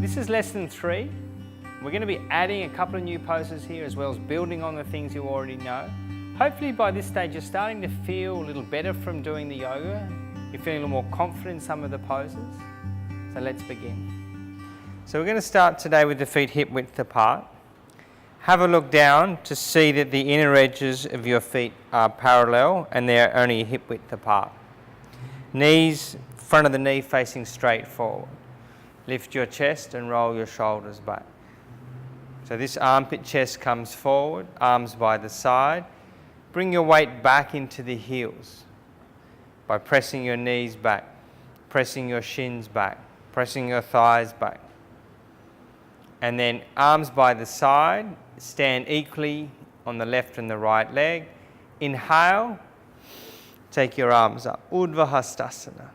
This is lesson 3. We're going to be adding a couple of new poses here as well as building on the things you already know. Hopefully by this stage you're starting to feel a little better from doing the yoga. You're feeling a little more confident in some of the poses. So let's begin. So we're going to start today with the feet hip width apart. Have a look down to see that the inner edges of your feet are parallel and they're only hip width apart. Knees, front of the knee facing straight forward. Lift your chest and roll your shoulders back. So this armpit chest comes forward, arms by the side. Bring your weight back into the heels by pressing your knees back, pressing your shins back, pressing your thighs back. And then arms by the side, stand equally on the left and the right leg. Inhale, take your arms up, Urdhva Hastasana.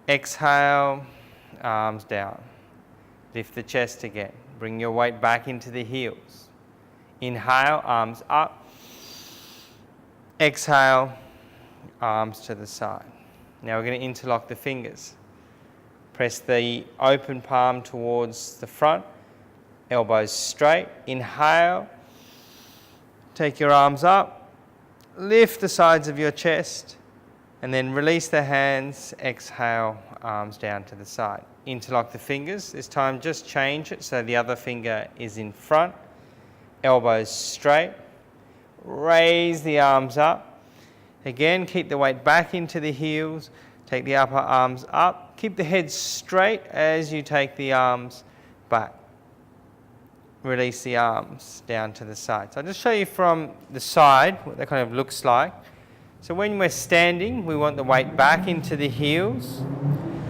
Exhale, arms down. Lift the chest again. Bring your weight back into the heels. Inhale, arms up. Exhale, arms to the side. Now we're going to interlock the fingers. Press the open palm towards the front. Elbows straight. Inhale. Take your arms up. Lift the sides of your chest. And then release the hands. Exhale, arms down to the side. Interlock the fingers. This time just change it so the other finger is in front. Elbows straight. Raise the arms up. Again, keep the weight back into the heels. Take the upper arms up. Keep the head straight as you take the arms back. Release the arms down to the side. So I'll just show you from the side what that kind of looks like. So when we're standing, we want the weight back into the heels.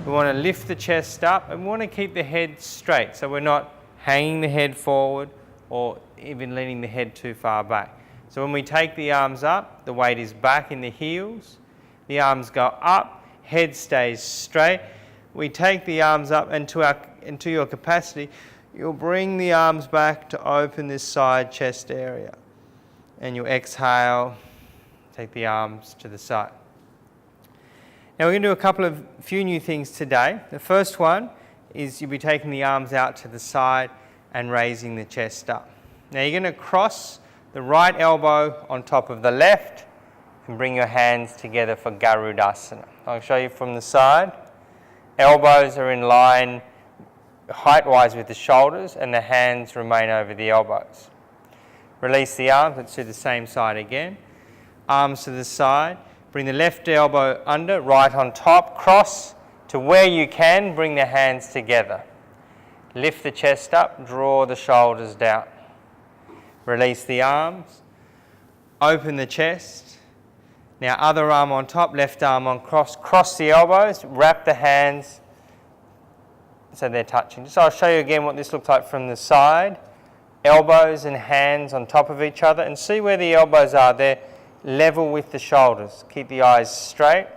We want to lift the chest up and we want to keep the head straight. So we're not hanging the head forward or even leaning the head too far back. So when we take the arms up, the weight is back in the heels. The arms go up, head stays straight. We take the arms up and to your capacity, you'll bring the arms back to open this side chest area. And you exhale, take the arms to the side. Now we're going to do a few new things today. The first one is you'll be taking the arms out to the side and raising the chest up. Now you're going to cross the right elbow on top of the left and bring your hands together for Garudasana. I'll show you from the side. Elbows are in line height-wise with the shoulders and the hands remain over the elbows. Release the arms. Let's do the same side again. Arms to the side. Bring the left elbow under, right on top. Cross to where you can. Bring the hands together. Lift the chest up. Draw the shoulders down. Release the arms. Open the chest. Now other arm on top, left arm on cross. Cross the elbows. Wrap the hands so they're touching. So I'll show you again what this looks like from the side. Elbows and hands on top of each other. And see where the elbows are. They're level with the shoulders. Keep the eyes straight.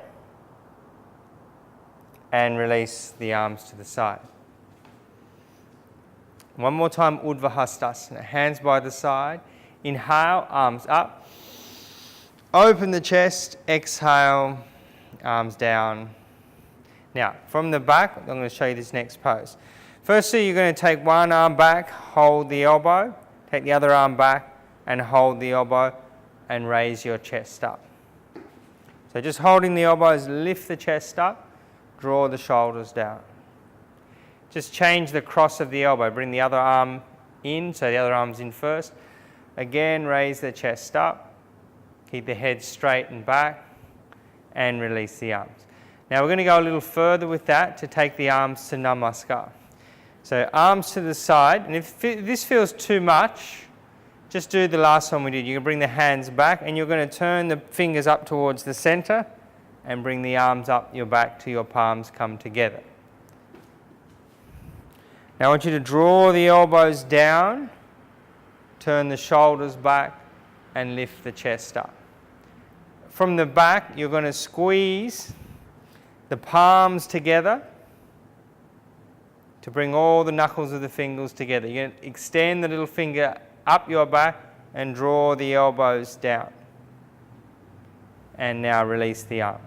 And release the arms to the side. One more time, Urdhva Hastasana. Hands by the side. Inhale, arms up. Open the chest. Exhale, arms down. Now, from the back, I'm going to show you this next pose. Firstly, you're going to take one arm back, hold the elbow. Take the other arm back and hold the elbow and raise your chest up. So just holding the elbows, lift the chest up, draw the shoulders down. Just change the cross of the elbow. Bring the other arm in, so the other arm's in first. Again, raise the chest up. Keep the head straight and back. And release the arms. Now we're going to go a little further with that to take the arms to Namaskar. So arms to the side. And if this feels too much, just do the last one we did. You can bring the hands back and you're going to turn the fingers up towards the center and bring the arms up your back till your palms come together. Now I want you to draw the elbows down, turn the shoulders back and lift the chest up. From the back, you're going to squeeze the palms together to bring all the knuckles of the fingers together. You're going to extend the little finger up your back and draw the elbows down. And now release the arms.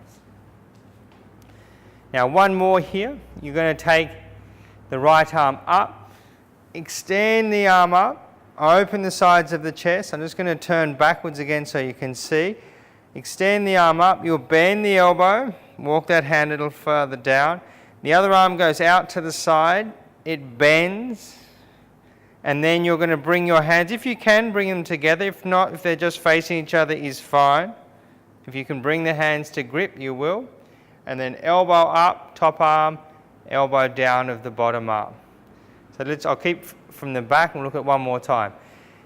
Now one more here. You're going to take the right arm up, extend the arm up, open the sides of the chest. I'm just going to turn backwards again so you can see. Extend the arm up, you'll bend the elbow, walk that hand a little further down. The other arm goes out to the side, it bends, and then you're going to bring your hands, if you can, bring them together. If not, if they're just facing each other is fine. If you can bring the hands to grip, you will. And then elbow up, top arm, elbow down of the bottom arm. So I'll keep from the back and look at one more time.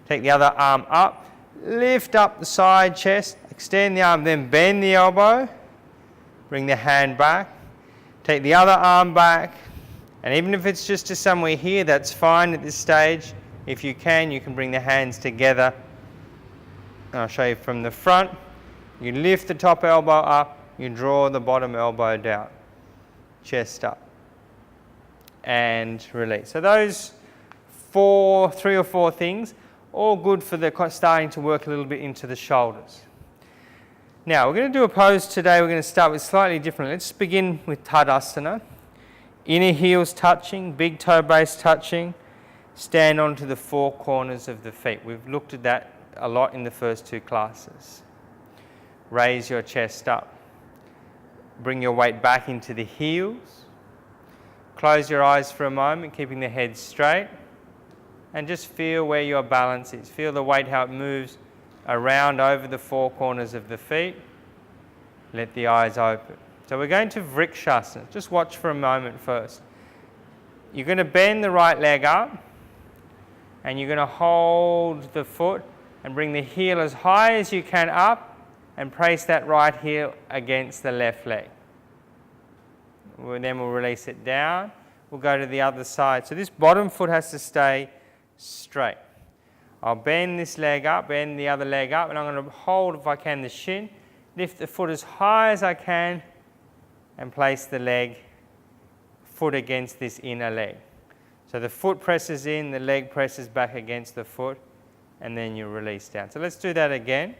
Take the other arm up, lift up the side chest, extend the arm, then bend the elbow, bring the hand back, take the other arm back, and even if it's just to somewhere here, that's fine at this stage. If you can bring the hands together. And I'll show you from the front. You lift the top elbow up, you draw the bottom elbow down, chest up, and release. So those 3 or 4 things, all good for starting to work a little bit into the shoulders. Now we're going to do a pose today. We're going to start with slightly different. Let's begin with Tadasana. Inner heels touching, big toe base touching. Stand onto the 4 corners of the feet. We've looked at that a lot in the first 2 classes. Raise your chest up. Bring your weight back into the heels. Close your eyes for a moment, keeping the head straight. And just feel where your balance is. Feel the weight, how it moves around over the 4 corners of the feet. Let the eyes open. So we're going to Vrikshasana. Just watch for a moment first. You're going to bend the right leg up, and you're going to hold the foot and bring the heel as high as you can up and place that right heel against the left leg. Then we'll release it down. We'll go to the other side. So this bottom foot has to stay straight. I'll bend this leg up, bend the other leg up, and I'm going to hold, if I can, the shin, lift the foot as high as I can, and place the foot against this inner leg. So the foot presses in, the leg presses back against the foot, and then you release down. So let's do that again.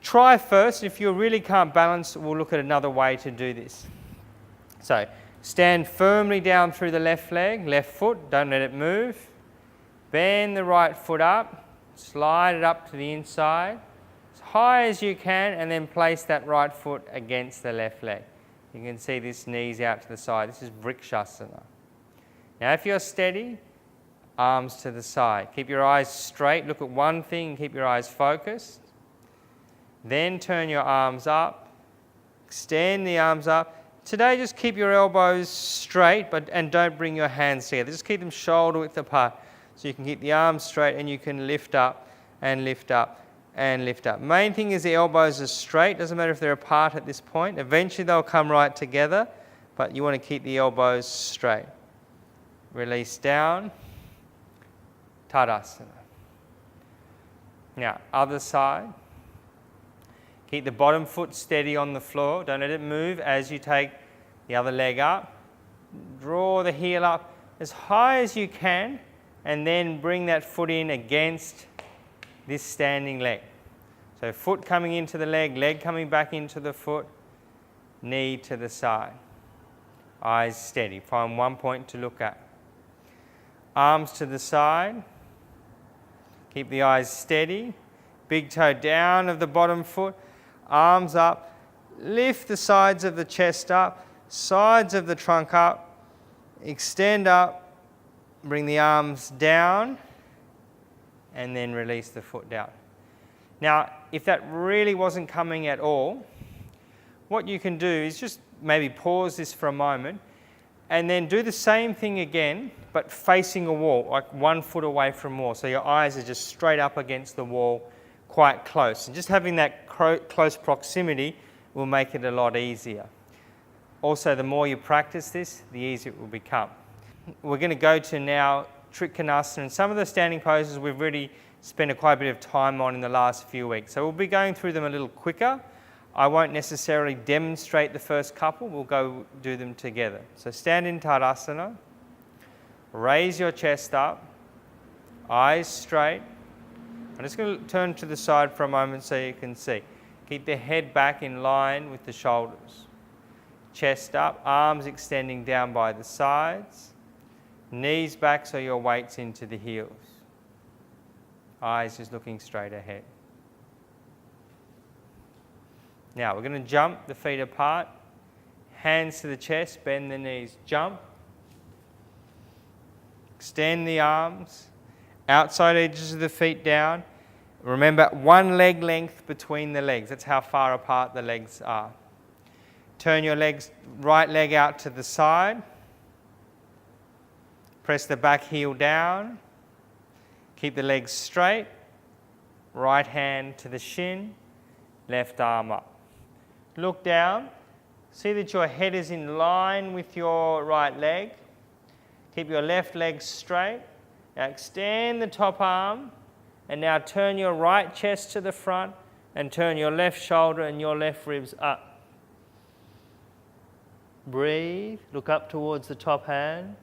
Try first. If you really can't balance, we'll look at another way to do this. So stand firmly down through the left leg, left foot, don't let it move. Bend the right foot up, slide it up to the inside, as high as you can, and then place that right foot against the left leg. You can see this knees out to the side. This is Vrikshasana. Now if you're steady, arms to the side. Keep your eyes straight, look at one thing, keep your eyes focused. Then turn your arms up, extend the arms up. Today just keep your elbows straight and don't bring your hands together. Just keep them shoulder width apart so you can keep the arms straight and you can lift up and lift up and lift up. Main thing is the elbows are straight. Doesn't matter if they're apart at this point. Eventually they'll come right together, but you want to keep the elbows straight. Release down. Tadasana. Now, other side. Keep the bottom foot steady on the floor. Don't let it move as you take the other leg up. Draw the heel up as high as you can, and then bring that foot in against this standing leg. So foot coming into the leg coming back into the foot, knee to the side. Eyes steady. Find one point to look at. Arms to the side. Keep the eyes steady. Big toe down of the bottom foot. Arms up. Lift the sides of the chest up. Sides of the trunk up. Extend up. Bring the arms down. And then release the foot down. Now, if that really wasn't coming at all, what you can do is just maybe pause this for a moment and then do the same thing again, but facing a wall, like 1 foot away from wall. So your eyes are just straight up against the wall, quite close. And just having that close proximity will make it a lot easier. Also, the more you practice this, the easier it will become. We're going to go to now Trikonasana, and some of the standing poses we've really spent quite a bit of time on in the last few weeks. So we'll be going through them a little quicker. I won't necessarily demonstrate the first couple, we'll go do them together. So stand in Tadasana, raise your chest up, eyes straight. I'm just going to turn to the side for a moment so you can see. Keep the head back in line with the shoulders. chest up, arms extending down by the sides, knees back so your weight's into the heels. Eyes just looking straight ahead. Now we're going to jump the feet apart, hands to the chest, bend the knees, jump. Extend the arms, outside edges of the feet down. Remember, one leg length between the legs. That's how far apart the legs are. Turn your right leg out to the side. Press the back heel down. Keep the legs straight. Right hand to the shin, left arm up. Look down. See that your head is in line with your right leg. Keep your left leg straight. Now extend the top arm. And now turn your right chest to the front and turn your left shoulder and your left ribs up. Breathe. Look up towards the top hand.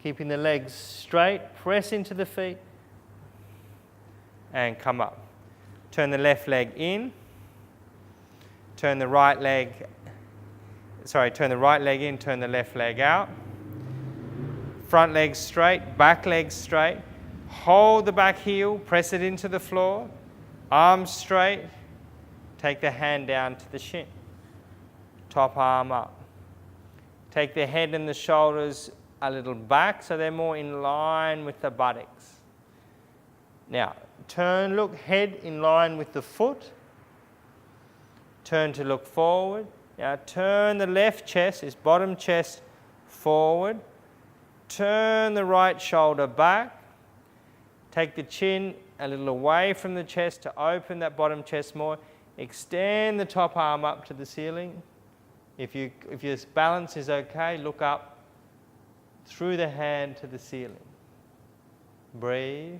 Keeping the legs straight. Press into the feet. And come up. Turn the left leg in. Turn the right leg in, turn the left leg out. Front leg straight, back leg straight. Hold the back heel, press it into the floor. Arms straight. Take the hand down to the shin. Top arm up. Take the head and the shoulders a little back so they're more in line with the buttocks. Now, turn, look, head in line with the foot. Turn to look forward. Now turn the left chest, this bottom chest, forward. Turn the right shoulder back. Take the chin a little away from the chest to open that bottom chest more. Extend the top arm up to the ceiling. If your balance is okay, look up through the hand to the ceiling. Breathe.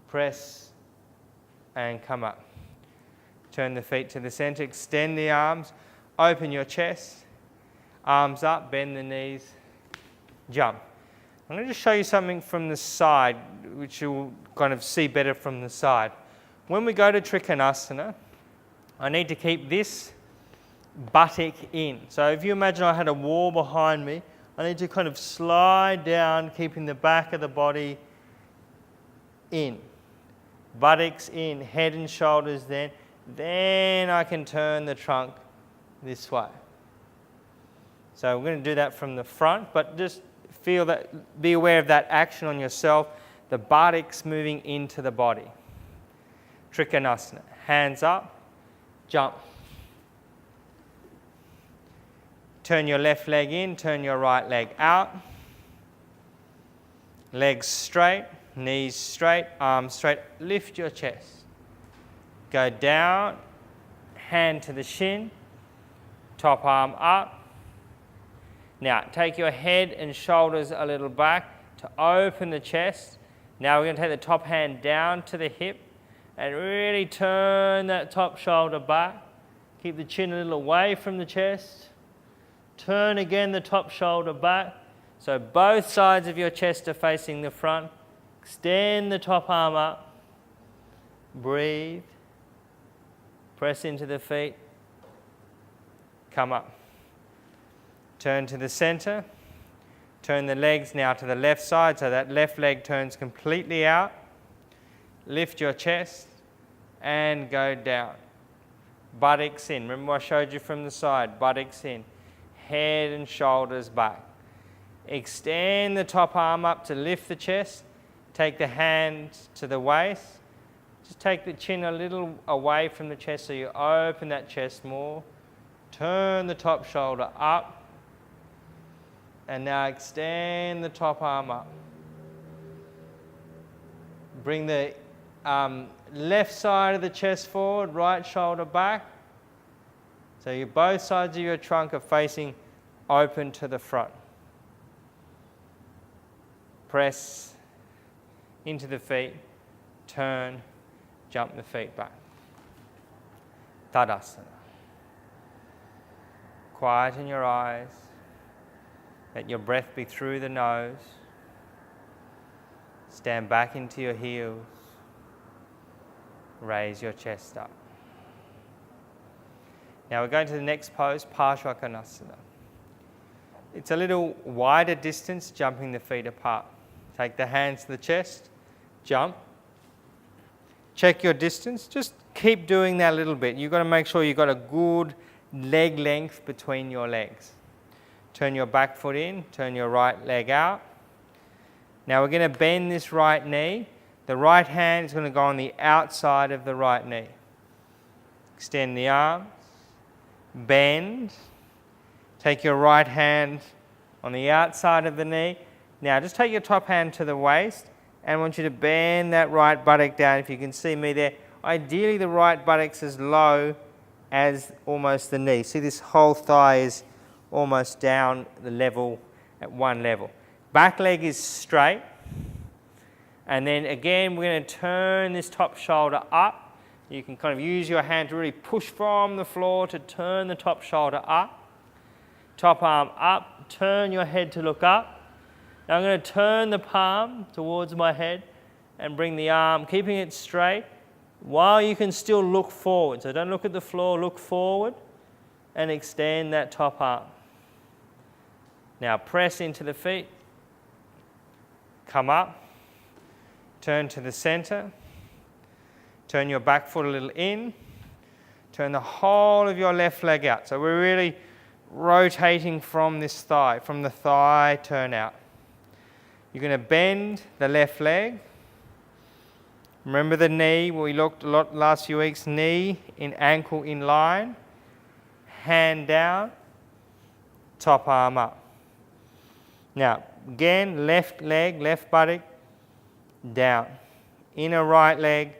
Press and come up. Turn the feet to the center, extend the arms, open your chest, arms up, bend the knees, jump. I'm going to just show you something from the side, which you'll kind of see better from the side. When we go to Trikonasana, I need to keep this buttock in. So if you imagine I had a wall behind me, I need to kind of slide down, keeping the back of the body in. Buttocks in, head and shoulders then I can turn the trunk this way. So we're going to do that from the front, but just feel that, be aware of that action on yourself, the buttocks moving into the body. Trikonasana, hands up, jump. Turn your left leg in, turn your right leg out. Legs straight, knees straight, arms straight, lift your chest. Go down, hand to the shin, top arm up. Now, take your head and shoulders a little back to open the chest. Now we're going to take the top hand down to the hip and really turn that top shoulder back. Keep the chin a little away from the chest. Turn again the top shoulder back. So both sides of your chest are facing the front. Extend the top arm up. Breathe. Press into the feet. Come up. Turn to the center. Turn the legs now to the left side so that left leg turns completely out. Lift your chest and go down. Buttocks in. Remember I showed you from the side. Buttocks in. Head and shoulders back. Extend the top arm up to lift the chest. Take the hand to the waist. Just take the chin a little away from the chest so you open that chest more. Turn the top shoulder up. And now extend the top arm up. Bring the left side of the chest forward, right shoulder back. So both sides of your trunk are facing open to the front. Press into the feet, turn, jump the feet back. Tadasana. Quieten your eyes. Let your breath be through the nose. Stand back into your heels. Raise your chest up. Now we're going to the next pose, Uttanasana. It's a little wider distance, jumping the feet apart. Take the hands to the chest, jump. Check your distance, just keep doing that a little bit. You've got to make sure you've got a good leg length between your legs. Turn your back foot in, turn your right leg out. Now we're going to bend this right knee. The right hand is going to go on the outside of the right knee. Extend the arms, bend. Take your right hand on the outside of the knee. Now just take your top hand to the waist, and I want you to bend that right buttock down. If you can see me there, ideally the right buttock's as low as almost the knee. See, this whole thigh is almost down the level at one level. Back leg is straight. And then again, we're going to turn this top shoulder up. You can kind of use your hand to really push from the floor to turn the top shoulder up. Top arm up, turn your head to look up. Now I'm going to turn the palm towards my head and bring the arm, keeping it straight, while you can still look forward. So don't look at the floor, look forward and extend that top arm. Now press into the feet, come up, turn to the center, turn your back foot a little in, turn the whole of your left leg out. So we're really rotating from this thigh, from the thigh, turn out. You're going to bend the left leg. Remember the knee, we looked a lot last few weeks, knee in ankle in line, hand down, top arm up. Now, again, left leg, left buttock, down. Inner right leg,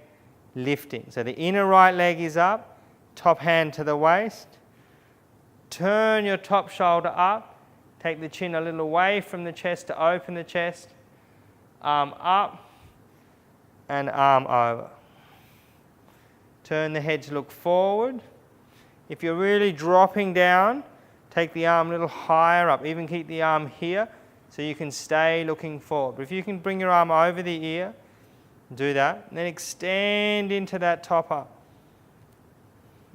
lifting. So the inner right leg is up, top hand to the waist. Turn your top shoulder up. Take the chin a little away from the chest to open the chest. Arm up and arm over. Turn the head to look forward. If you're really dropping down, take the arm a little higher up. Even keep the arm here so you can stay looking forward. But if you can bring your arm over the ear, do that. And then extend into that top up.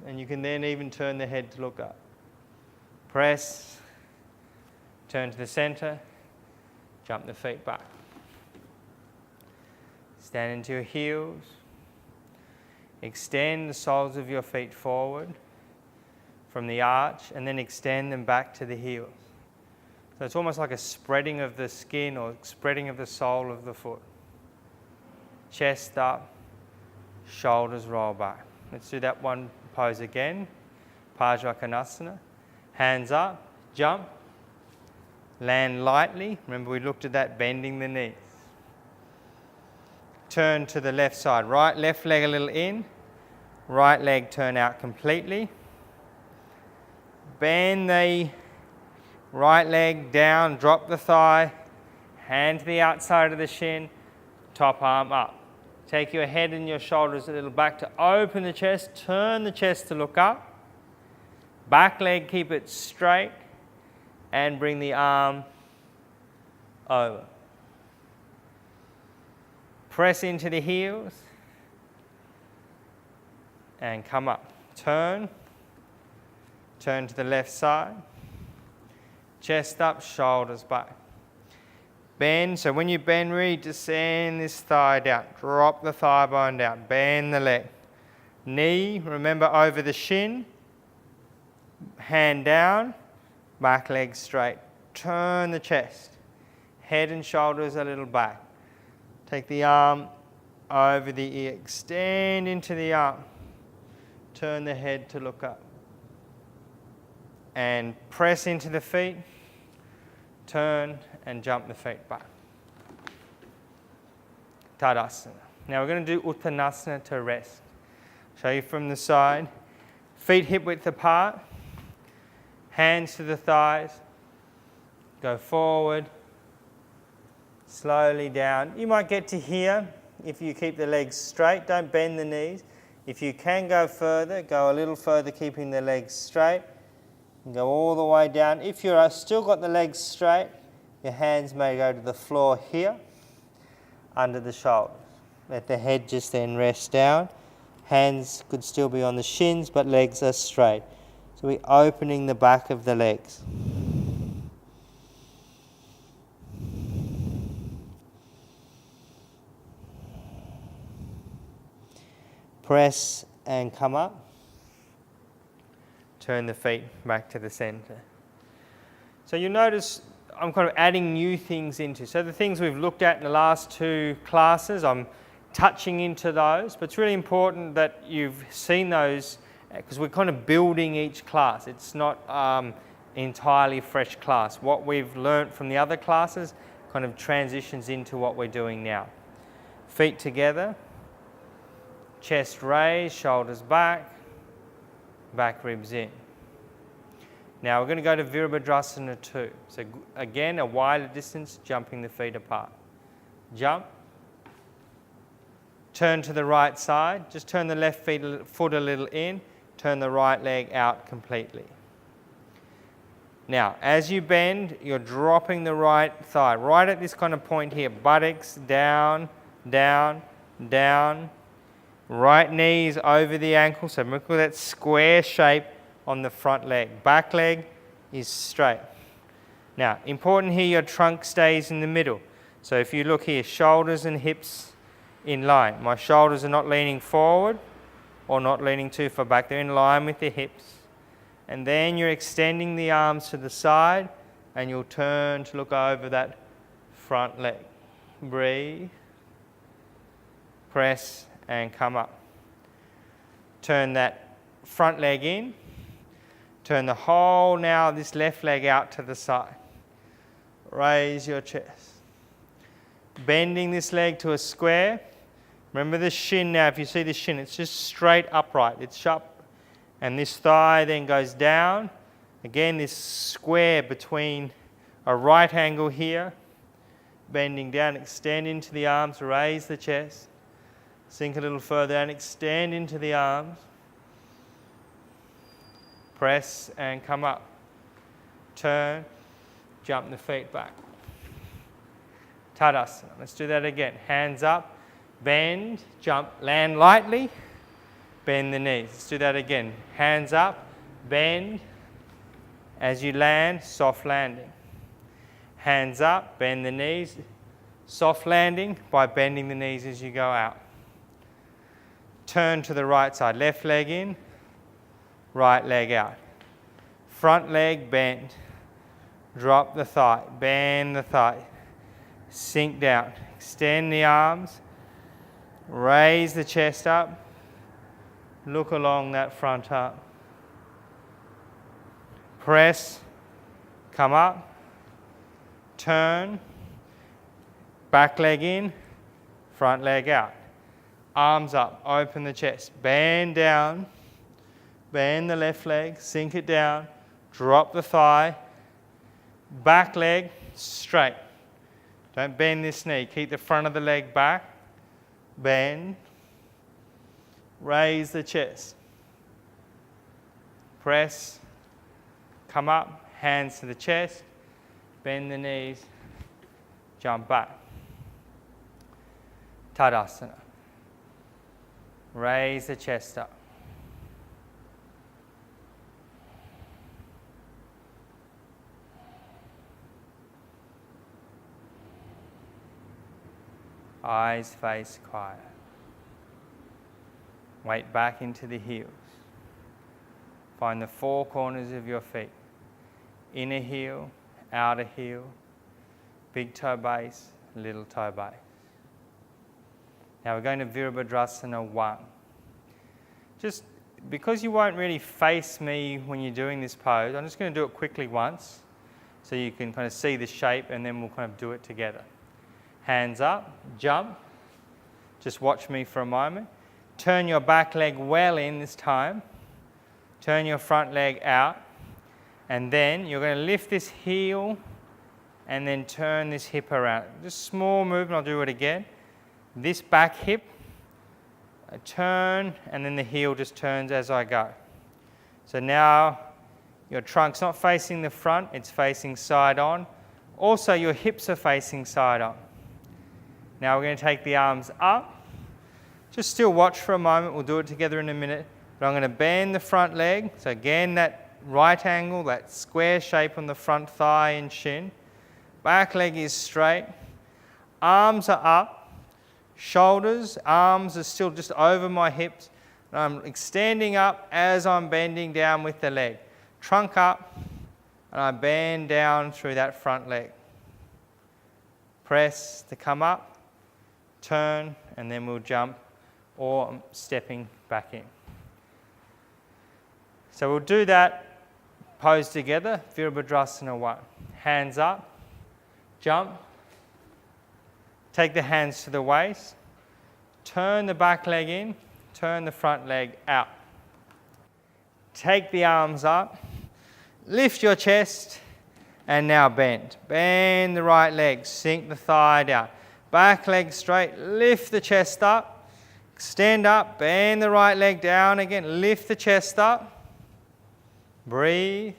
And you can then even turn the head to look up. Press, turn to the center, jump the feet back. Stand into your heels. Extend the soles of your feet forward from the arch and then extend them back to the heels. So it's almost like a spreading of the skin or spreading of the sole of the foot. Chest up, shoulders roll back. Let's do that one pose again. Uttanasana. Hands up, jump, land lightly. Remember we looked at that, bending the knees. Turn to the left side. Left leg a little in, right leg turn out completely. Bend the right leg down, drop the thigh, hand to the outside of the shin, top arm up. Take your head and your shoulders a little back to open the chest, turn the chest to look up. Back leg, keep it straight and bring the arm over. Press into the heels and come up. Turn to the left side. Chest up, shoulders back. Bend, so when you bend, really descend this thigh down. Drop the thigh bone down, bend the leg. Knee, remember over the shin. Hand down, back leg straight. Turn the chest. Head and shoulders a little back. Take the arm over the ear. Extend into the arm. Turn the head to look up. And press into the feet. Turn and jump the feet back. Tadasana. Now we're going to do Uttanasana to rest. Show you from the side. Feet hip width apart. Hands to the thighs. Go forward. Slowly down. You might get to here if you keep the legs straight. Don't bend the knees. If you can go further, go a little further keeping the legs straight. And go all the way down. If you've still got the legs straight, your hands may go to the floor here, under the shoulders. Let the head just then rest down. Hands could still be on the shins, but legs are straight. So we're opening the back of the legs. Press and come up. Turn the feet back to the center. So you'll notice I'm kind of adding new things into. So the things we've looked at in the last 2 classes, I'm touching into those, but it's really important that you've seen those because we're kind of building each class. It's not entirely fresh class. What we've learnt from the other classes kind of transitions into what we're doing now. Feet together, chest raised, shoulders back, back ribs in. Now we're going to go to Virabhadrasana 2. So again, a wider distance, jumping the feet apart. Jump. Turn to the right side. Just turn the left foot a little in. Turn the right leg out completely. Now, as you bend, you're dropping the right thigh. Right at this kind of point here. Buttocks down, down, down. Right knees over the ankle. So look at that square shape on the front leg. Back leg is straight. Now, important here, your trunk stays in the middle. So if you look here, shoulders and hips in line. My shoulders are not leaning forward or not leaning too far back. They're in line with the hips. And then you're extending the arms to the side and you'll turn to look over that front leg. Breathe. Press and come up. Turn that front leg in. Turn the whole now this left leg out to the side. Raise your chest. Bending this leg to a square. Remember the shin now, if you see the shin, it's just straight upright. It's up. And this thigh then goes down. Again, this square between a right angle here. Bending down, extend into the arms, raise the chest. Sink a little further and extend into the arms. Press and come up. Turn, jump the feet back. Tadasana. Let's do that again. Hands up, bend, jump, land lightly, bend the knees. Let's do that again. Hands up, bend. As you land, soft landing. Hands up, bend the knees. Soft landing by bending the knees as you go out. Turn to the right side. Left leg in, right leg out. Front leg bend. Drop the thigh. Bend the thigh. Sink down. Extend the arms. Raise the chest up. Look along that front arm. Press. Come up. Turn. Back leg in. Front leg out. Arms up. Open the chest. Bend down. Bend the left leg. Sink it down. Drop the thigh. Back leg straight. Don't bend this knee. Keep the front of the leg back. Bend. Raise the chest. Press. Come up. Hands to the chest. Bend the knees. Jump back. Tadasana. Raise the chest up. Eyes face quiet. Weight back into the heels. Find the 4 corners of your feet. Inner heel, outer heel, big toe base, little toe base. Now we're going to Virabhadrasana 1. Just because you won't really face me when you're doing this pose, I'm just going to do it quickly once so you can kind of see the shape and then we'll kind of do it together. Hands up, jump. Just watch me for a moment. Turn your back leg well in this time. Turn your front leg out. And then you're going to lift this heel and then turn this hip around. Just small movement, I'll do it again. This back hip, I turn, and then the heel just turns as I go. So now your trunk's not facing the front, it's facing side on. Also, your hips are facing side on. Now we're going to take the arms up. Just still watch for a moment. We'll do it together in a minute. But I'm going to bend the front leg. So again, that right angle, that square shape on the front thigh and shin. Back leg is straight. Arms are up. Shoulders, arms are still just over my hips. And I'm extending up as I'm bending down with the leg. Trunk up, and I bend down through that front leg. Press to come up, turn, and then we'll jump, or I'm stepping back in. So we'll do that pose together, Virabhadrasana 1. Hands up, jump, take the hands to the waist, turn the back leg in, turn the front leg out. Take the arms up, lift your chest, and now bend. Bend the right leg, sink the thigh down. Back leg straight, lift the chest up, extend up, bend the right leg down again, lift the chest up, breathe,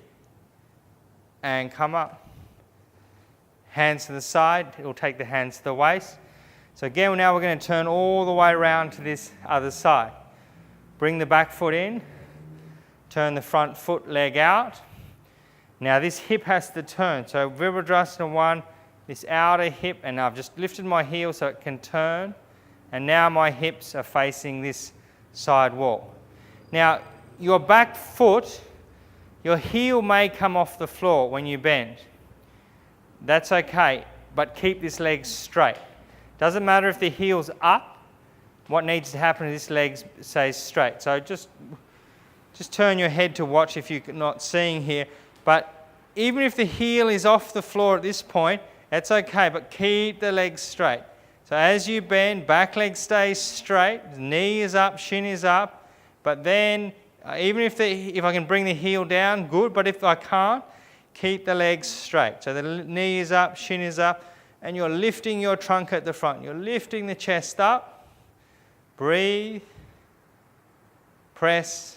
and come up. Hands to the side, it will take the hands to the waist. So again, now we're going to turn all the way around to this other side. Bring the back foot in, turn the front foot leg out. Now this hip has to turn. So Virabhadrasana 1, this outer hip, and I've just lifted my heel so it can turn. And now my hips are facing this side wall. Now your back foot, your heel may come off the floor when you bend. That's okay, but keep this leg straight. Doesn't matter if the heel's up. What needs to happen is this leg stays straight. So just turn your head to watch if you're not seeing here. But even if the heel is off the floor at this point, that's okay, but keep the leg straight. So as you bend, back leg stays straight, knee is up, shin is up. But then, even if I can bring the heel down, good. But if I can't, keep the legs straight. So the knee is up, shin is up, and you're lifting your trunk at the front. You're lifting the chest up. Breathe, press,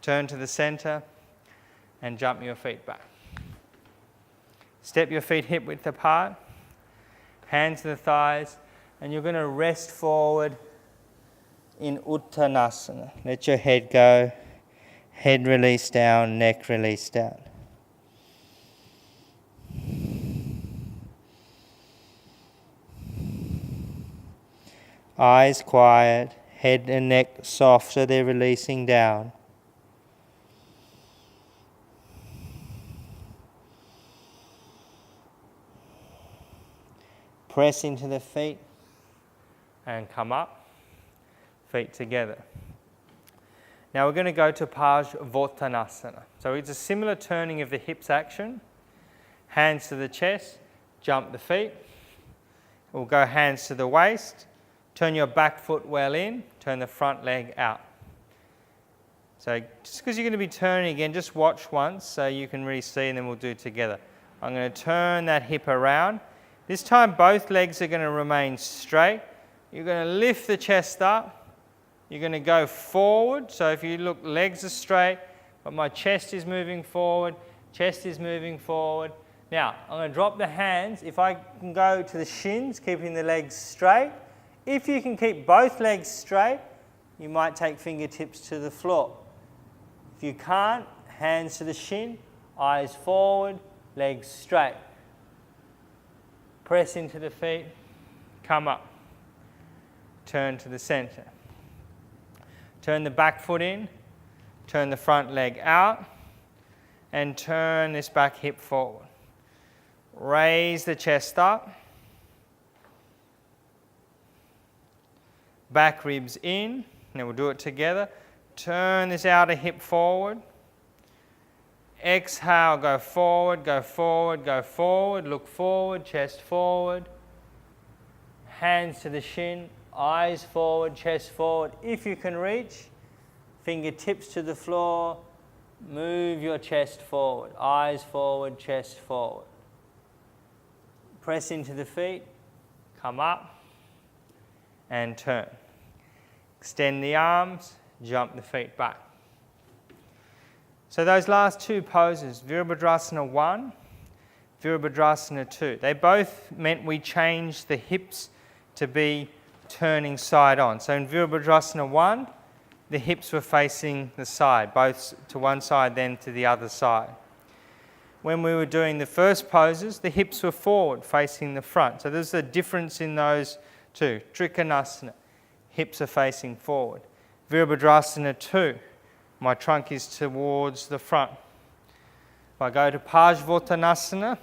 turn to the center, and jump your feet back. Step your feet hip width apart, hands to the thighs, and you're going to rest forward in uttanasana. Let your head go, head release down, neck release down. Eyes quiet, head and neck soft so they're releasing down. Press into the feet and come up, feet together. Now we're going to go to Parsvottanasana. So it's a similar turning of the hips action. Hands to the chest, jump the feet. We'll go hands to the waist. Turn your back foot well in, turn the front leg out. So just because you're going to be turning again, just watch once so you can really see, and then we'll do it together. I'm going to turn that hip around. This time both legs are going to remain straight. You're going to lift the chest up. You're going to go forward. So if you look, legs are straight, but my chest is moving forward, chest is moving forward. Now, I'm going to drop the hands. If I can go to the shins, keeping the legs straight. If you can keep both legs straight, you might take fingertips to the floor. If you can't, hands to the shin, eyes forward, legs straight. Press into the feet, come up. Turn to the center. Turn the back foot in, turn the front leg out, and turn this back hip forward. Raise the chest up. Back ribs in. Now we'll do it together. Turn this outer hip forward. Exhale, go forward, go forward, go forward. Look forward, chest forward. Hands to the shin, eyes forward, chest forward. If you can reach, fingertips to the floor. Move your chest forward, eyes forward, chest forward. Press into the feet, come up, and turn. Extend the arms, jump the feet back. So those last two poses, Virabhadrasana 1, Virabhadrasana 2, they both meant we changed the hips to be turning side on. So in Virabhadrasana 1, the hips were facing the side, both to one side then to the other side. When we were doing the first poses, the hips were forward, facing the front. So there's a difference in those two. Trikonasana, hips are facing forward. Virabhadrasana 2, my trunk is towards the front. If I go to Parsvottanasana,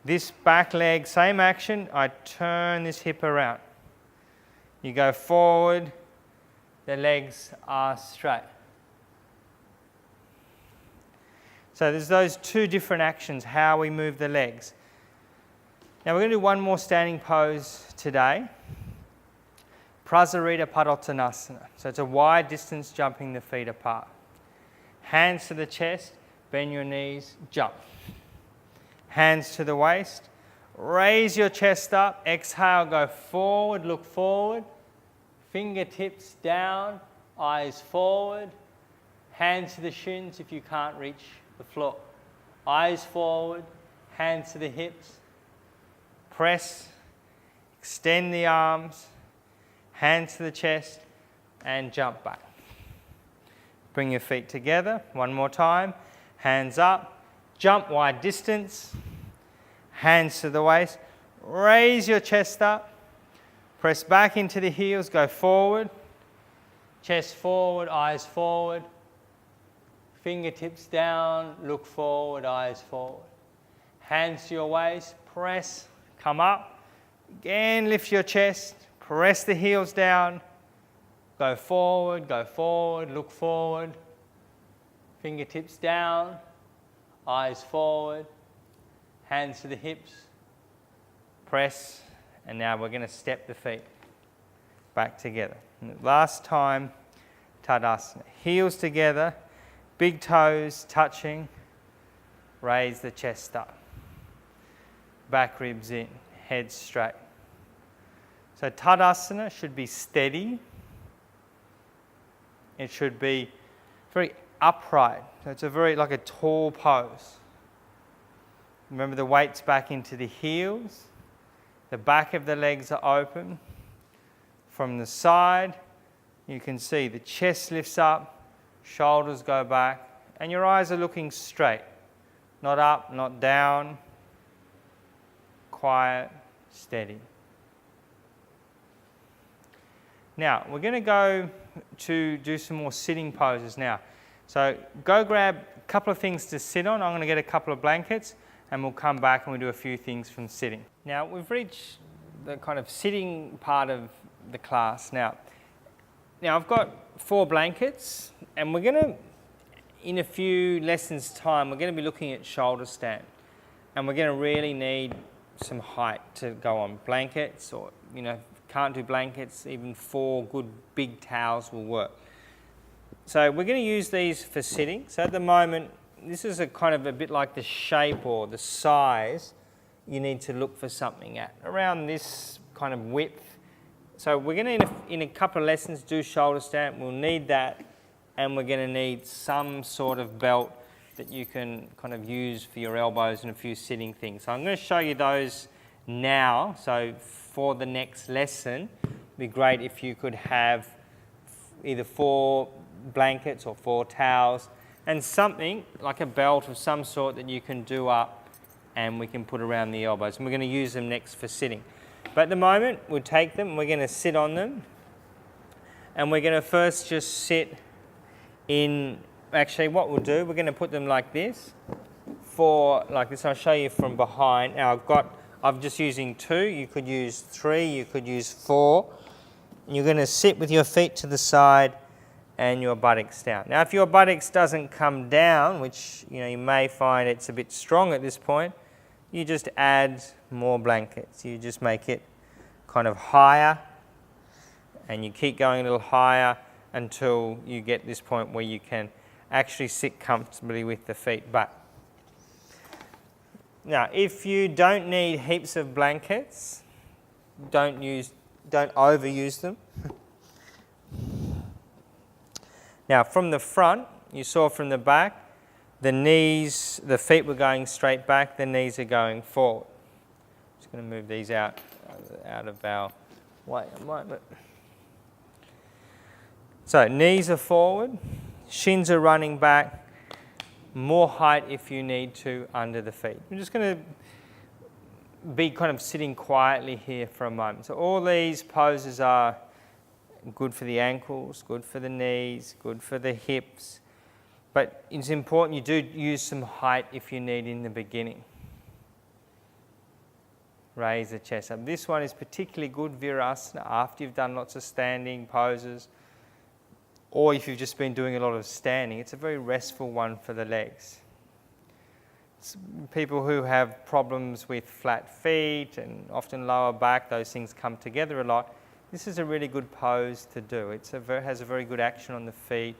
this back leg, same action, I turn this hip around. You go forward, the legs are straight. So there's those two different actions, how we move the legs. Now we're going to do one more standing pose today. Prasarita Padottanasana. So it's a wide distance, jumping the feet apart. Hands to the chest, bend your knees, jump. Hands to the waist, raise your chest up, exhale, go forward, look forward. Fingertips down, eyes forward. Hands to the shins if you can't reach the floor. Eyes forward, hands to the hips. Press, extend the arms, hands to the chest, and jump back. Bring your feet together, one more time. Hands up, jump wide distance, hands to the waist. Raise your chest up, press back into the heels, go forward. Chest forward, eyes forward. Fingertips down, look forward, eyes forward. Hands to your waist, press, come up. Again, lift your chest, press the heels down. Go forward, look forward. Fingertips down, eyes forward. Hands to the hips, press. And now we're going to step the feet back together. And last time, Tadasana. Heels together. Big toes touching, raise the chest up. Back ribs in, head straight. So Tadasana should be steady. It should be very upright. So it's a very like a tall pose. Remember the weight's back into the heels. The back of the legs are open. From the side, you can see the chest lifts up. Shoulders go back, and your eyes are looking straight, not up, not down, quiet, steady. Now, we're going to go to do some more sitting poses now. So go grab a couple of things to sit on. I'm going to get a couple of blankets, and we'll come back and we'll do a few things from sitting. Now, we've reached the kind of sitting part of the class now. Now I've got 4 blankets, and we're going to, in a few lessons' time, we're going to be looking at shoulder stand. And we're going to really need some height to go on blankets, or, can't do blankets, even 4 good big towels will work. So we're going to use these for sitting. So at the moment, this is a kind of a bit like the shape or the size you need to look for something at, around this kind of width. So we're going to, in a couple of lessons, do shoulder stand. We'll need that, and we're going to need some sort of belt that you can kind of use for your elbows and a few sitting things. So I'm going to show you those now. So for the next lesson, it'd be great if you could have either 4 blankets or 4 towels and something like a belt of some sort that you can do up and we can put around the elbows. And we're going to use them next for sitting. But at the moment, we'll take them, we're going to sit on them, and we're going to first just sit in, actually what we'll do, we're going to put them like this, like this. I'll show you from behind. Now I'm just using 2, you could use 3, you could use 4. And you're going to sit with your feet to the side and your buttocks down. Now if your buttocks doesn't come down, which you may find it's a bit strong at this point, you just add more blankets. You just make it kind of higher, and you keep going a little higher until you get this point where you can actually sit comfortably with the feet back. Now, if you don't need heaps of blankets, don't overuse them. Now, from the front, you saw from the back, the feet were going straight back, the knees are going forward. Just going to move these out of our way a moment. So knees are forward, shins are running back, more height if you need to under the feet. I'm just going to be kind of sitting quietly here for a moment. So all these poses are good for the ankles, good for the knees, good for the hips. But it's important you do use some height if you need in the beginning. Raise the chest up. This one is particularly good virasana after you've done lots of standing poses, or if you've just been doing a lot of standing. It's a very restful one for the legs. People who have problems with flat feet and often lower back, those things come together a lot. This is a really good pose to do. It has a very good action on the feet.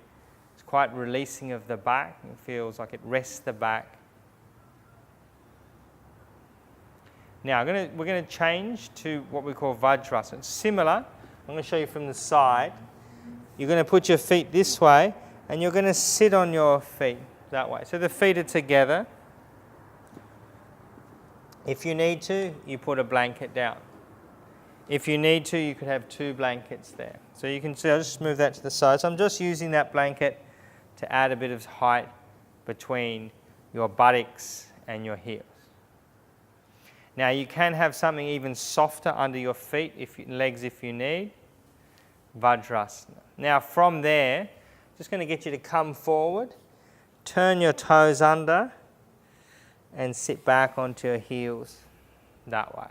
It's quite releasing of the back. It feels like it rests the back. Now we're going to change to what we call Vajrasana. It's similar. I'm going to show you from the side. You're going to put your feet this way and you're going to sit on your feet that way. So the feet are together. If you need to, you put a blanket down. If you need to, you could have 2 blankets there. So you can see, I'll just move that to the side. So I'm just using that blanket to add a bit of height between your buttocks and your heels. Now you can have something even softer under your feet, legs if you need. Vajrasana. Now from there, just going to get you to come forward, turn your toes under and sit back onto your heels that way.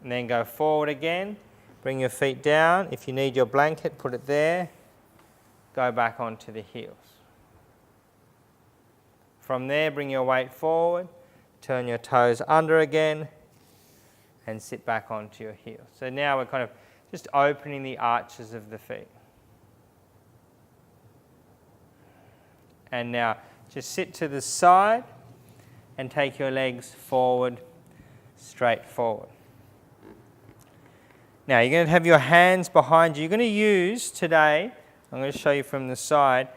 And then go forward again, bring your feet down. If you need your blanket, put it there. Go back onto the heels. From there, bring your weight forward, turn your toes under again, and sit back onto your heels. So now we're kind of just opening the arches of the feet. And now just sit to the side and take your legs forward, straight forward. Now you're going to have your hands behind you. You're going to use today, I'm going to show you from the side,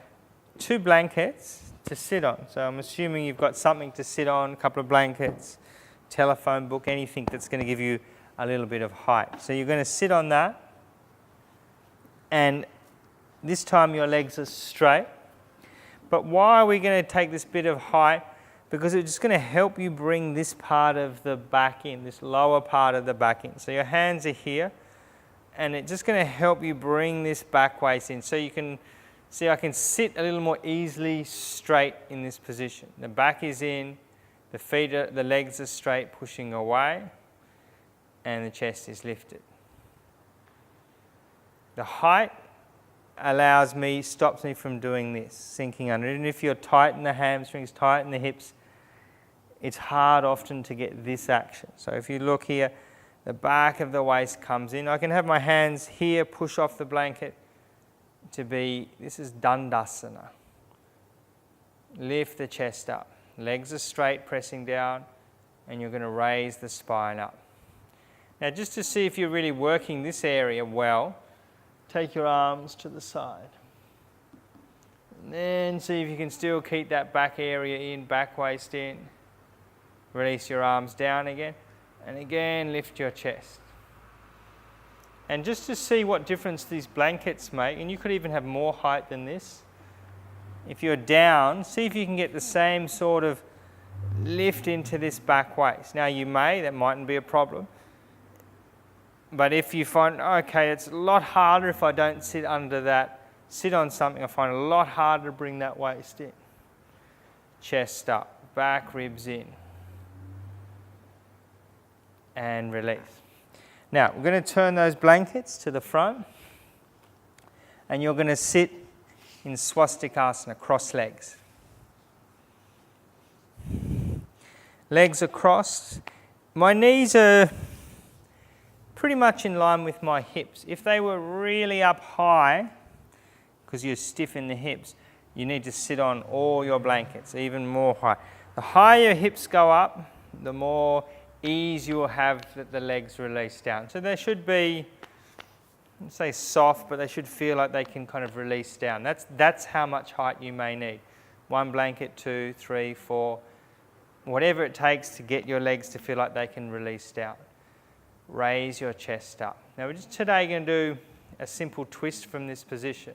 2 blankets to sit on. So I'm assuming you've got something to sit on, a couple of blankets, telephone book, anything that's going to give you a little bit of height. So you're going to sit on that, and this time your legs are straight. But why are we going to take this bit of height? Because it's just going to help you bring this part of the back in, this lower part of the back in. So your hands are here, and it's just going to help you bring this back waist in. So you can see I can sit a little more easily straight in this position. The back is in, the legs are straight, pushing away, and the chest is lifted. The height stops me from doing this, sinking under. Even if you're tight in the hamstrings, tight in the hips, it's hard often to get this action. So if you look here, the back of the waist comes in. I can have my hands here, push off the blanket this is Dandasana. Lift the chest up. Legs are straight, pressing down, and you're going to raise the spine up. Now just to see if you're really working this area well, take your arms to the side. And then see if you can still keep that back area in, back waist in. Release your arms down again. And again, lift your chest. And just to see what difference these blankets make, and you could even have more height than this. If you're down, see if you can get the same sort of lift into this back waist. Now that mightn't be a problem. But if you find, okay, it's a lot harder if I don't sit under that, sit on something, I find it a lot harder to bring that waist in. Chest up, back ribs in. And release. Now, we're going to turn those blankets to the front, and you're going to sit in swastikasana, cross legs. Legs are crossed. My knees are pretty much in line with my hips. If they were really up high, because you're stiff in the hips, you need to sit on all your blankets, even more high. The higher your hips go up, the more ease you will have that the legs release down. So they should be, let's say soft, but they should feel like they can kind of release down. That's how much height you may need. 1 blanket, 2, 3, 4, whatever it takes to get your legs to feel like they can release down. Raise your chest up. Now we're just today going to do a simple twist from this position.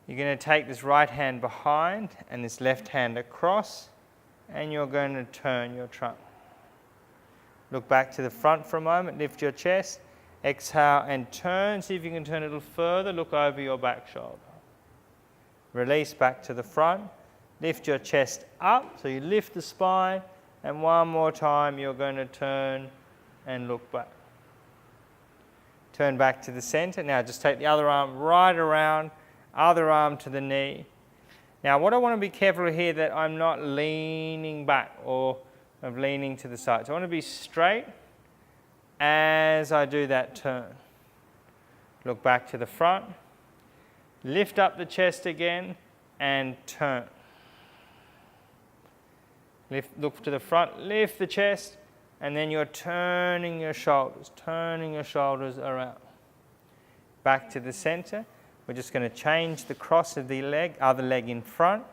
You're going to take this right hand behind and this left hand across, and you're going to turn your trunk. Look back to the front for a moment, lift your chest, exhale and turn. See if you can turn a little further, look over your back shoulder. Release back to the front, lift your chest up, so you lift the spine, and one more time you're going to turn and look back. Turn back to the center. Now just take the other arm right around, other arm to the knee. Now what I want to be careful here that I'm not leaning back or of leaning to the side. So I want to be straight as I do that turn. Look back to the front, lift up the chest again and turn. Look to the front, lift the chest, and then you're turning your shoulders around. Back to the center. We're just going to change the cross of the leg, other leg in front.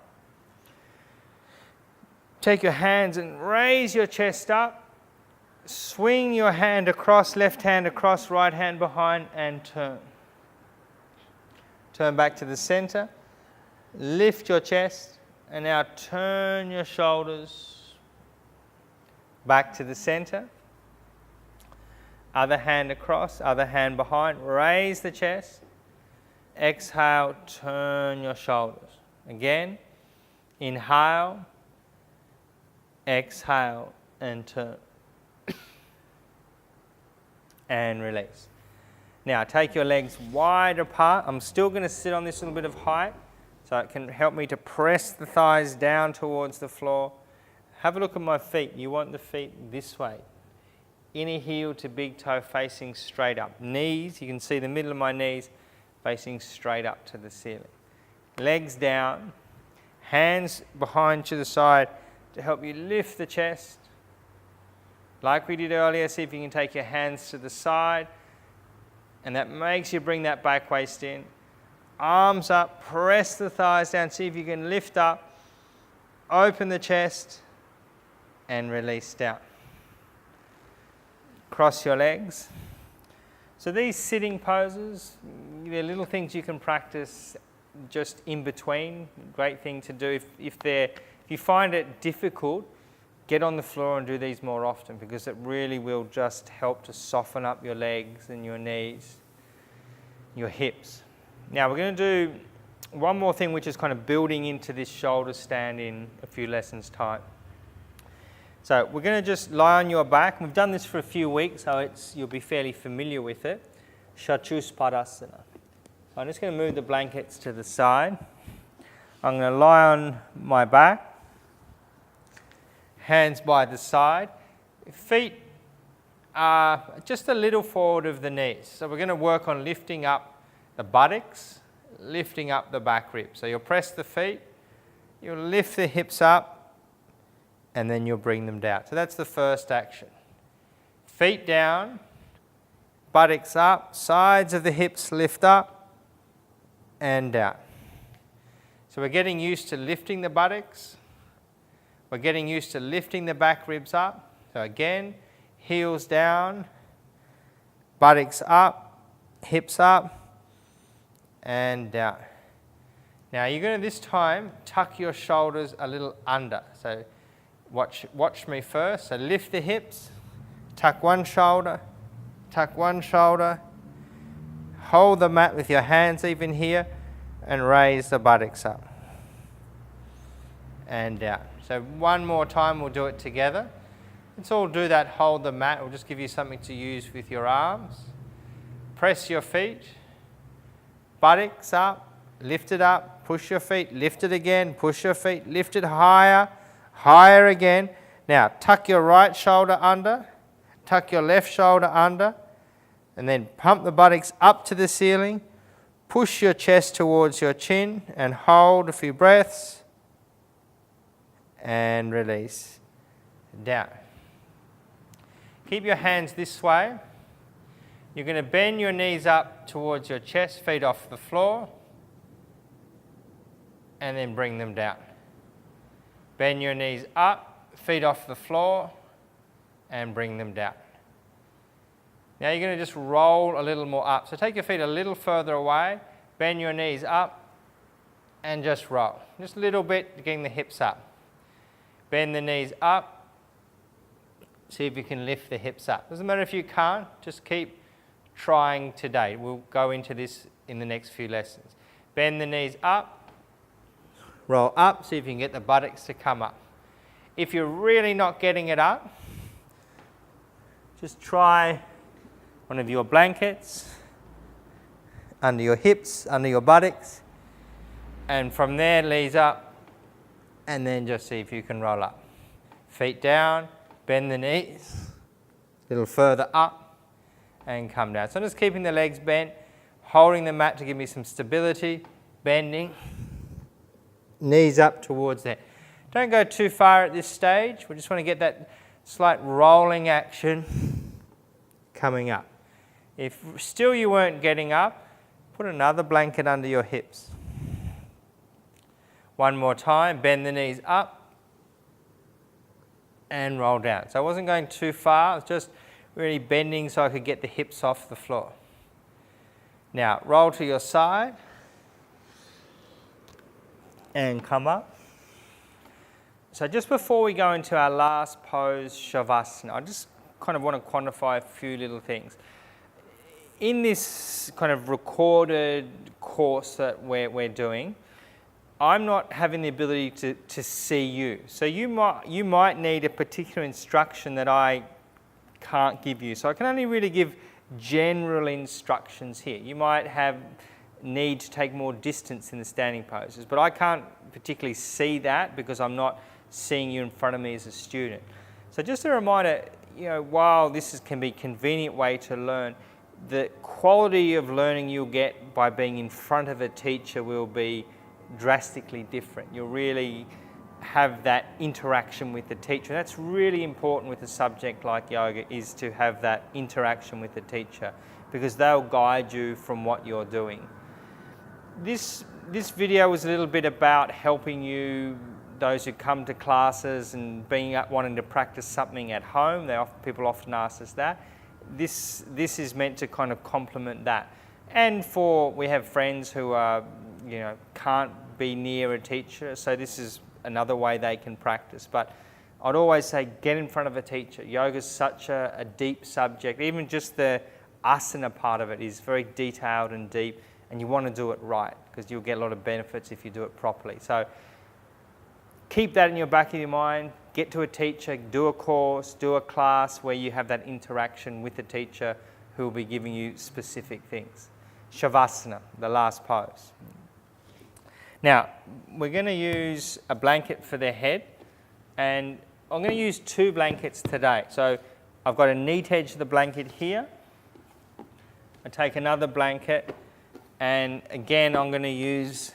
Take your hands and raise your chest up. Swing your hand across, left hand across, right hand behind, and turn. Turn back to the center. Lift your chest, and now turn your shoulders back to the center. Other hand across, other hand behind. Raise the chest. Exhale, turn your shoulders. Again, inhale, exhale, and turn. And release. Now take your legs wide apart. I'm still going to sit on this little bit of height, so it can help me to press the thighs down towards the floor. Have a look at my feet. You want the feet this way. Inner heel to big toe facing straight up. Knees, you can see the middle of my knees facing straight up to the ceiling. Legs down, hands behind to the side to help you lift the chest. Like we did earlier, see if you can take your hands to the side, and that makes you bring that back waist in. Arms up, press the thighs down, see if you can lift up, open the chest, and release down. Cross your legs. So these sitting poses, they're little things you can practice just in between. Great thing to do. If you find it difficult, get on the floor and do these more often, because it really will just help to soften up your legs and your knees, your hips. Now we're going to do one more thing, which is kind of building into this shoulder stand in a few lessons' time. So we're going to just lie on your back. We've done this for a few weeks, so you'll be fairly familiar with it. Chatuspadasana. So I'm just going to move the blankets to the side. I'm going to lie on my back. Hands by the side. Feet are just a little forward of the knees. So we're going to work on lifting up the buttocks, lifting up the back ribs. So you'll press the feet, you'll lift the hips up, and then you'll bring them down. So that's the first action. Feet down, buttocks up, sides of the hips lift up and down. So we're getting used to lifting the buttocks. We're getting used to lifting the back ribs up. So again, heels down, buttocks up, hips up, and down. Now you're going to this time tuck your shoulders a little under. So watch me first. So lift the hips, tuck one shoulder, hold the mat with your hands even here, and raise the buttocks up and down. So one more time, we'll do it together. Let's all do that, hold the mat. We'll just give you something to use with your arms. Press your feet, buttocks up, lift it up, push your feet, lift it again, push your feet, lift it higher, higher again. Now tuck your right shoulder under, tuck your left shoulder under, and then pump the buttocks up to the ceiling. Push your chest towards your chin and hold a few breaths. And release down. Keep your hands this way. You're going to bend your knees up towards your chest, feet off the floor, and then bring them down. Bend your knees up, feet off the floor, and bring them down. Now you're going to just roll a little more up. So take your feet a little further away, bend your knees up, and just roll. Just a little bit, getting the hips up. Bend the knees up. See if you can lift the hips up. Doesn't matter if you can't, just keep trying today. We'll go into this in the next few lessons. Bend the knees up, roll up, see if you can get the buttocks to come up. If you're really not getting it up, just try one of your blankets under your hips, under your buttocks, and from there, knees up, and then just see if you can roll up. Feet down, bend the knees, a little further up, and come down. So I'm just keeping the legs bent, holding the mat to give me some stability, bending, knees up towards there. Don't go too far at this stage. We just want to get that slight rolling action coming up. If still you weren't getting up, put another blanket under your hips. One more time, bend the knees up and roll down. So I wasn't going too far, I was just really bending so I could get the hips off the floor. Now, roll to your side and come up. So just before we go into our last pose, Shavasana, I just kind of want to quantify a few little things. In this kind of recorded course that we're doing, I'm not having the ability to see you. So you might need a particular instruction that I can't give you. So I can only really give general instructions here. You might need to take more distance in the standing poses, but I can't particularly see that because I'm not seeing you in front of me as a student. So just a reminder, while this can be a convenient way to learn, the quality of learning you'll get by being in front of a teacher will be drastically different. You'll really have that interaction with the teacher. That's really important with a subject like yoga, is to have that interaction with the teacher, because they'll guide you from what you're doing. This video was a little bit about helping you, those who come to classes and wanting to practice something at home. People often ask us that. This is meant to kind of complement that. And we have friends who are, can't be near a teacher, so this is another way they can practice. But I'd always say get in front of a teacher. Yoga is such a deep subject. Even just the asana part of it is very detailed and deep, and you want to do it right because you'll get a lot of benefits if you do it properly. So keep that in your back of your mind. Get to a teacher, do a course, do a class where you have that interaction with the teacher who will be giving you specific things. Shavasana, the last pose. Now, we're going to use a blanket for the head, and I'm going to use 2 blankets today. So I've got a neat edge of the blanket here. I take another blanket, and again I'm going to use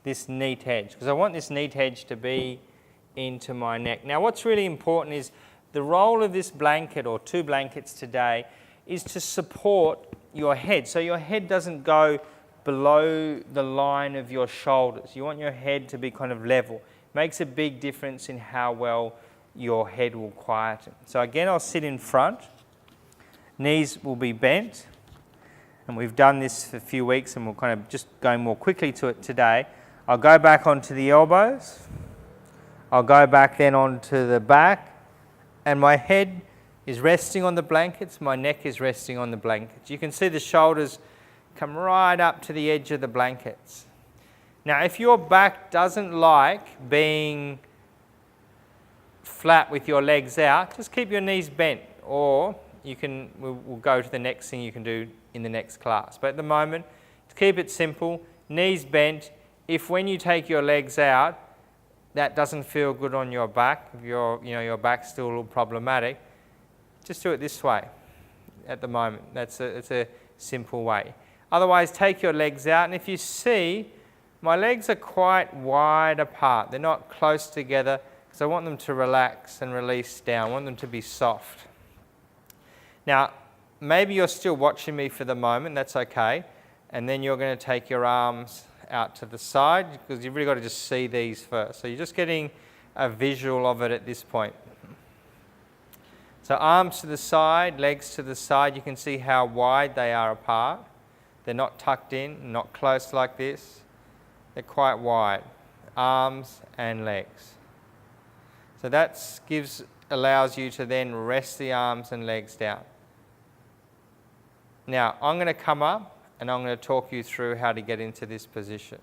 this neat edge, because I want this neat edge to be into my neck. Now what's really important is the role of this blanket, or 2 blankets today, is to support your head. So your head doesn't go below the line of your shoulders. You want your head to be kind of level. Makes a big difference in how well your head will quieten. So again, I'll sit in front. Knees will be bent. And we've done this for a few weeks, and we'll kind of just go more quickly to it today. I'll go back onto the elbows. I'll go back then onto the back, and my head is resting on the blankets, my neck is resting on the blankets. You can see the shoulders come right up to the edge of the blankets. Now, if your back doesn't like being flat with your legs out, just keep your knees bent, or we'll go to the next thing you can do in the next class. But at the moment, to keep it simple, knees bent. If when you take your legs out, that doesn't feel good on your back, if your back's still a little problematic, just do it this way at the moment. It's a simple way. Otherwise, take your legs out, and if you see, my legs are quite wide apart. They're not close together, because I want them to relax and release down. I want them to be soft. Now, maybe you're still watching me for the moment, that's okay, and then you're going to take your arms out to the side, because you've really got to just see these first. So you're just getting a visual of it at this point. So arms to the side, legs to the side. You can see how wide they are apart. They're not tucked in, not close like this. They're quite wide, arms and legs. So that allows you to then rest the arms and legs down. Now, I'm going to come up and I'm going to talk you through how to get into this position.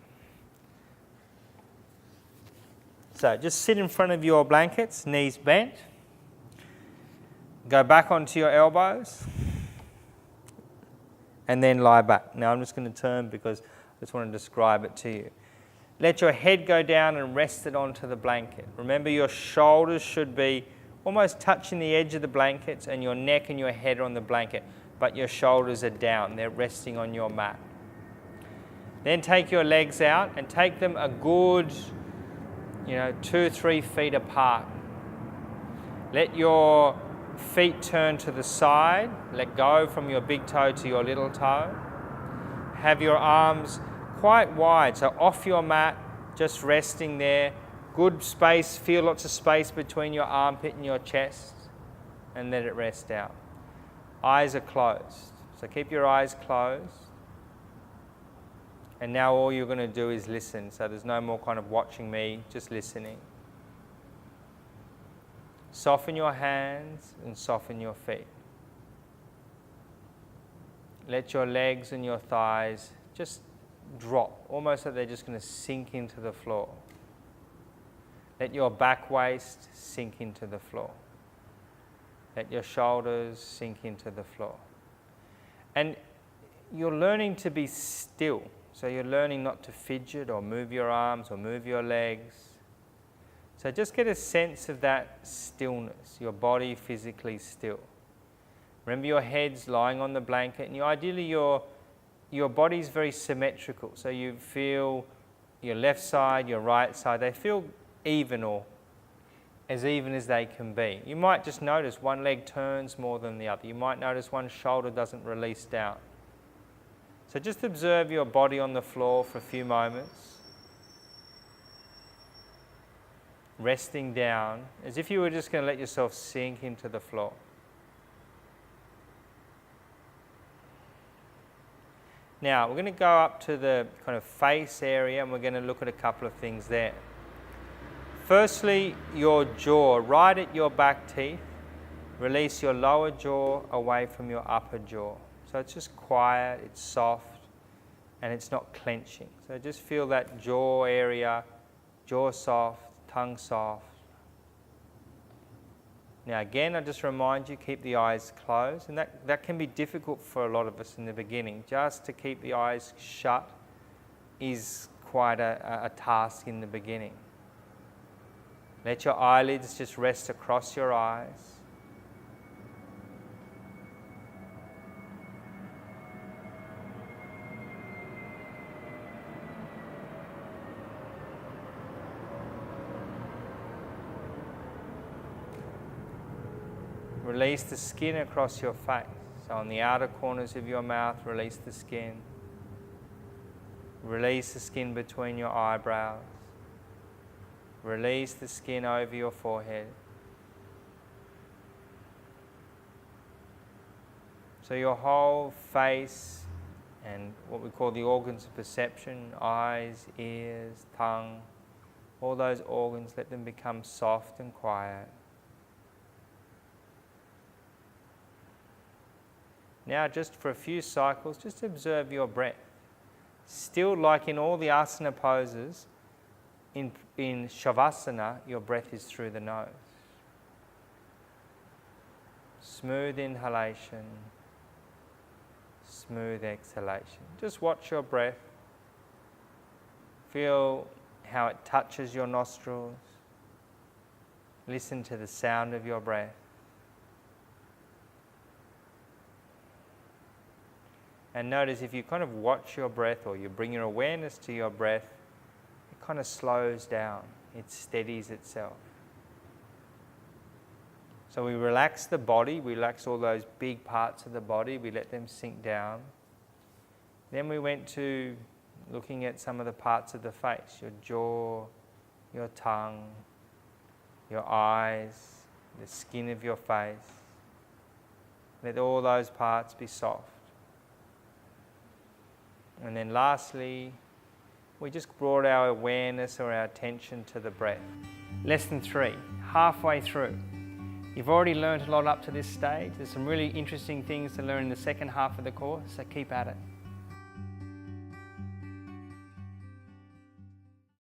So just sit in front of your blankets, knees bent. Go back onto your elbows and then lie back. Now I'm just going to turn because I just want to describe it to you. Let your head go down and rest it onto the blanket. Remember, your shoulders should be almost touching the edge of the blankets and your neck and your head are on the blanket, but your shoulders are down. They're resting on your mat. Then take your legs out and take them a good 2-3 feet apart. Let your feet turn to the side. Let go from your big toe to your little toe. Have your arms quite wide, so off your mat, just resting there. Good space, feel lots of space between your armpit and your chest, and let it rest out. Eyes are closed, so keep your eyes closed. And now all you're going to do is listen, so there's no more kind of watching me, just listening. Soften your hands and soften your feet. Let your legs and your thighs just drop, almost like they're just going to sink into the floor. Let your back waist sink into the floor. Let your shoulders sink into the floor. And you're learning to be still. So you're learning not to fidget or move your arms or move your legs. So just get a sense of that stillness, your body physically still. Remember, your head's lying on the blanket, and ideally your body's very symmetrical. So you feel your left side, your right side, they feel even or as even as they can be. You might just notice one leg turns more than the other. You might notice one shoulder doesn't release down. So just observe your body on the floor for a few moments. Resting down, as if you were just going to let yourself sink into the floor. Now, we're going to go up to the kind of face area and we're going to look at a couple of things there. Firstly, your jaw, right at your back teeth. Release your lower jaw away from your upper jaw. So it's just quiet, it's soft, and it's not clenching. So just feel that jaw area, jaw soft, tongue soft. Now again, I just remind you, keep the eyes closed, and that can be difficult for a lot of us in the beginning. Just to keep the eyes shut is quite a task in the beginning. Let your eyelids just rest across your eyes. Release the skin across your face. So on the outer corners of your mouth, release the skin. Release the skin between your eyebrows. Release the skin over your forehead. So your whole face and what we call the organs of perception, eyes, ears, tongue, all those organs, let them become soft and quiet. Now, just for a few cycles, just observe your breath. Still, like in all the asana poses, in Shavasana, your breath is through the nose. Smooth inhalation, smooth exhalation. Just watch your breath. Feel how it touches your nostrils. Listen to the sound of your breath. And notice if you kind of watch your breath or you bring your awareness to your breath, it kind of slows down. It steadies itself. So we relax the body, we relax all those big parts of the body, we let them sink down. Then we went to looking at some of the parts of the face, your jaw, your tongue, your eyes, the skin of your face. Let all those parts be soft. And then lastly, we just brought our awareness or our attention to the breath. Lesson 3, halfway through. You've already learned a lot up to this stage. There's some really interesting things to learn in the second half of the course, so keep at it.